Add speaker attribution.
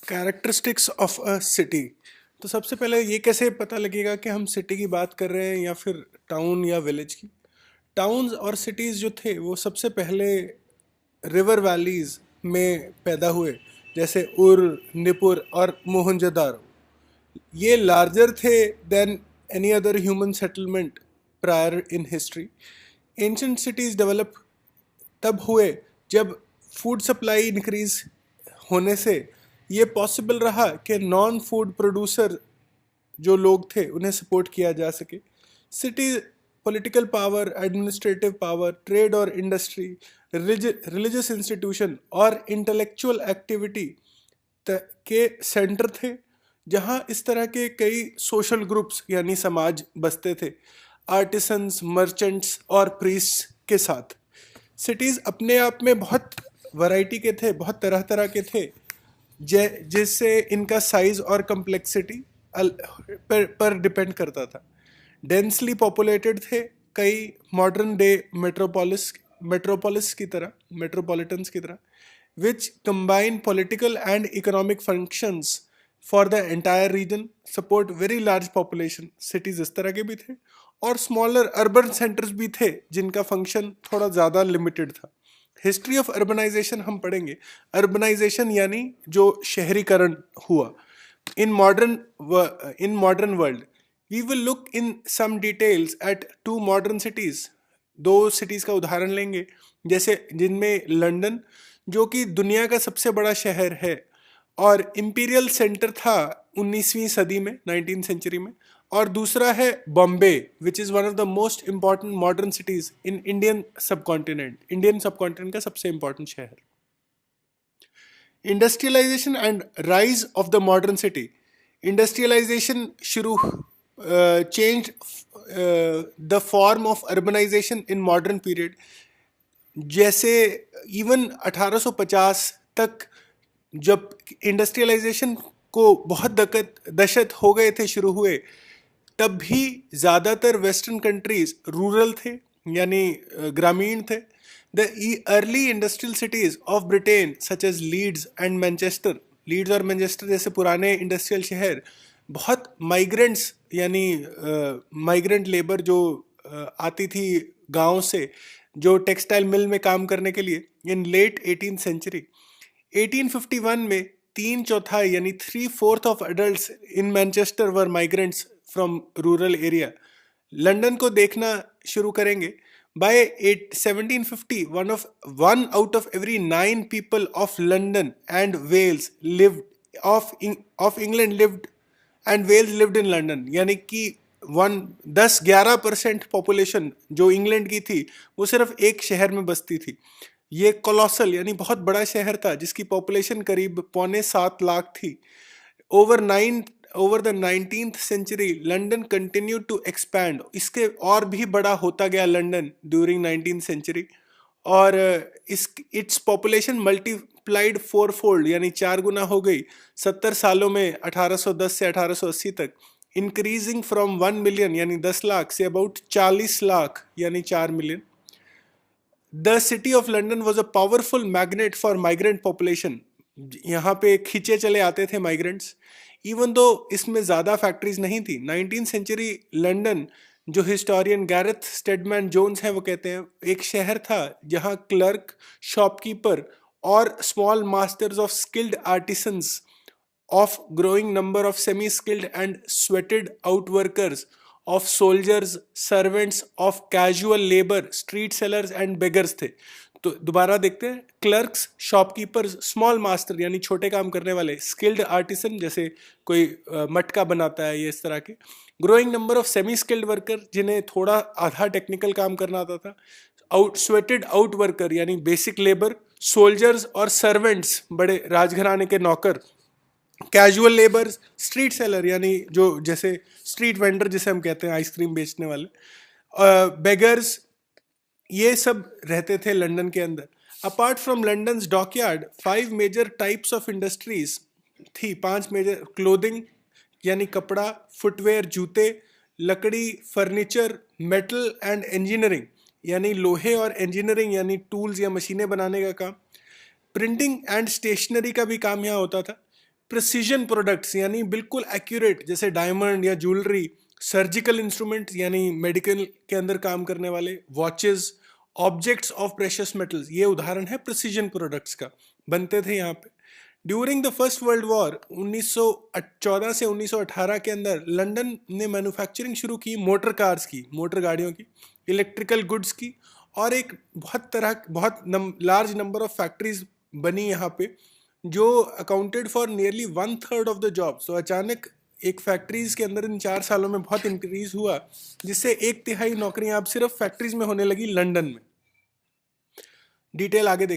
Speaker 1: Characteristics of a city. तो सबसे पहले ये कैसे पता लगेगा कि हम सिटी की बात कर रहे हैं या फिर टाउन या विलेज की। टाउन्स और सिटीज़ जो थे वो सबसे पहले रिवर वैलीज में पैदा हुए, जैसे उर, निपुर और मोहनजोदारो। ये लार्जर थे then any other human settlement prior in history. Ancient cities develop तब हुए जब फूड सप्लाई इंक्रीज होने से ये पॉसिबल रहा कि नॉन फूड प्रोड्यूसर जो लोग थे उन्हें सपोर्ट किया जा सके। City political power, administrative power, trade और इंडस्ट्री, रिलीजियस इंस्टीट्यूशन और इंटेलेक्चुअल एक्टिविटी के सेंटर थे, जहाँ इस तरह के कई सोशल ग्रुप्स यानी समाज बसते थे, आर्टिसंस, मर्चेंट्स और प्रीस्ट के साथ। सिटीज़ अपने आप में बहुत वैरायटी के थे, बहुत तरह तरह के थे, जिससे इनका साइज और कम्प्लेक्सिटी पर डिपेंड करता था। डेंसली पॉपुलेटेड थे, कई मॉडर्न डे मेट्रोपॉलिटन्स की तरह, which combine political and economic functions for the entire region, support very large population। cities इस तरह के भी थे और smaller urban centers भी थे जिनका फंक्शन थोड़ा ज़्यादा लिमिटेड था। हिस्ट्री ऑफ अर्बनाइजेशन हम पढ़ेंगे। अर्बनाइजेशन यानी जो शहरीकरण हुआ in modern world। we will look in some details at two modern cities। दो cities का उदाहरण लेंगे, जैसे जिनमें लंदन, जो कि दुनिया का सबसे बड़ा शहर है और इंपीरियल सेंटर था 19वीं सदी में, 19th सेंचुरी में, और दूसरा है Bombay, which is one of the most important modern cities in Indian subcontinent का सबसे इम्पॉर्टेंट शहर। Industrialization and rise of the modern city. Industrialization शुरू change the form of urbanization in modern period. जैसे इवन 1850 तक जब इंडस्ट्रियलाइजेशन को बहुत दशक हो गए थे शुरू हुए, तब भी ज़्यादातर वेस्टर्न कंट्रीज रूरल थे, यानी ग्रामीण थे। The early industrial cities of Britain such as Leeds and Manchester, Leeds और मैनचेस्टर जैसे पुराने इंडस्ट्रियल शहर, बहुत माइग्रेंट्स यानी माइग्रेंट लेबर जो आती थी गांव से, जो टेक्सटाइल मिल में काम करने के लिए, इन लेट 18th सेंचुरी। 1851 में 3/4 यानी 3/4 of adults in Manchester were migrants from rural area. London को देखना शुरू करेंगे। By 1750 one out of every 9 people of London and Wales lived of England lived and Wales lived in London, यानी कि 10-11% population जो England की थी वो सिर्फ एक शहर में बसती थी। ये कोलोसल यानी बहुत बड़ा शहर था जिसकी पॉपुलेशन करीब 6.25 लाख थी। Over the 19th century London continue to expand. इसके और भी बड़ा होता गया लंदन ड्यूरिंग 19th सेंचुरी, और इट्स पॉपुलेशन मल्टीप्लाइड 4-fold यानी 4 गुना हो गई 70 सालों में, 1810 से 1880 तक, इंक्रीजिंग फ्रॉम 1 मिलियन यानी 10 लाख से अबाउट 40 लाख यानी 4 million. The city of London was a powerful magnet for migrant population. यहाँ पे खींचे चले आते थे माइग्रेंट्स, इवन दो इसमें ज़्यादा फैक्ट्रीज नहीं थी। 19th सेंचुरी लंदन, जो हिस्टोरियन गैरेथ स्टेडमैन जोन्स हैं वो कहते हैं, एक शहर था जहाँ क्लर्क, शॉपकीपर और small masters of skilled artisans of growing number of semi-skilled and sweated out workers, of soldiers, servants, of casual labor, street sellers and beggars थे। तो दोबारा देखते हैं, क्लर्क्स, शॉपकीपर्स, स्मॉल मास्टर यानी छोटे काम करने वाले, स्किल्ड आर्टिसन जैसे कोई मटका बनाता है, ये इस तरह के, growing number of semi skilled worker जिन्हें थोड़ा आधा टेक्निकल काम करना आता था, स्वेटेड आउट वर्कर यानी बेसिक लेबर, सोल्जर्स और सर्वेंट्स बड़े राजघराने के नौकर, कैजुअल लेबर, स्ट्रीट सेलर यानी जो जैसे स्ट्रीट वेंडर जिसे हम कहते हैं, आइसक्रीम बेचने वाले, बेगर्स, ये सब रहते थे लंदन के अंदर। Apart from London's dockyard 5 major types of industries थी। 5 मेजर, क्लोथिंग यानी कपड़ा, फुटवेयर जूते, लकड़ी फर्नीचर, मेटल एंड इंजीनियरिंग यानी लोहे और इंजीनियरिंग यानी टूल्स या मशीनें बनाने का काम, प्रिंटिंग एंड स्टेशनरी का भी काम यहाँ होता था, प्रिसीजन प्रोडक्ट्स यानी बिल्कुल एक्यूरेट, जैसे डायमंड या ज्वेलरी, सर्जिकल इंस्ट्रूमेंट्स यानी मेडिकल के अंदर काम करने वाले, watches, objects of precious metals, ये उदाहरण है प्रिसीजन प्रोडक्ट्स का, बनते थे यहाँ पे। During the first world war 1914 से 1918 के अंदर लंदन ने मैन्युफैक्चरिंग शुरू की मोटर कार्स की, मोटर गाड़ियों की, इलेक्ट्रिकल गुड्स की, और एक बहुत लार्ज नंबर ऑफ फैक्ट्रीज बनी यहाँ पे जो accounted for nearly 1/3 of the job. तो अचानक एक फैक्ट्रीज के अंदर इन 4 सालों में बहुत इंक्रीज हुआ, जिससे 1/3 नौकरियां अब सिर्फ फैक्ट्रीज में होने लगी लंदन में। डिटेल आगे देखें।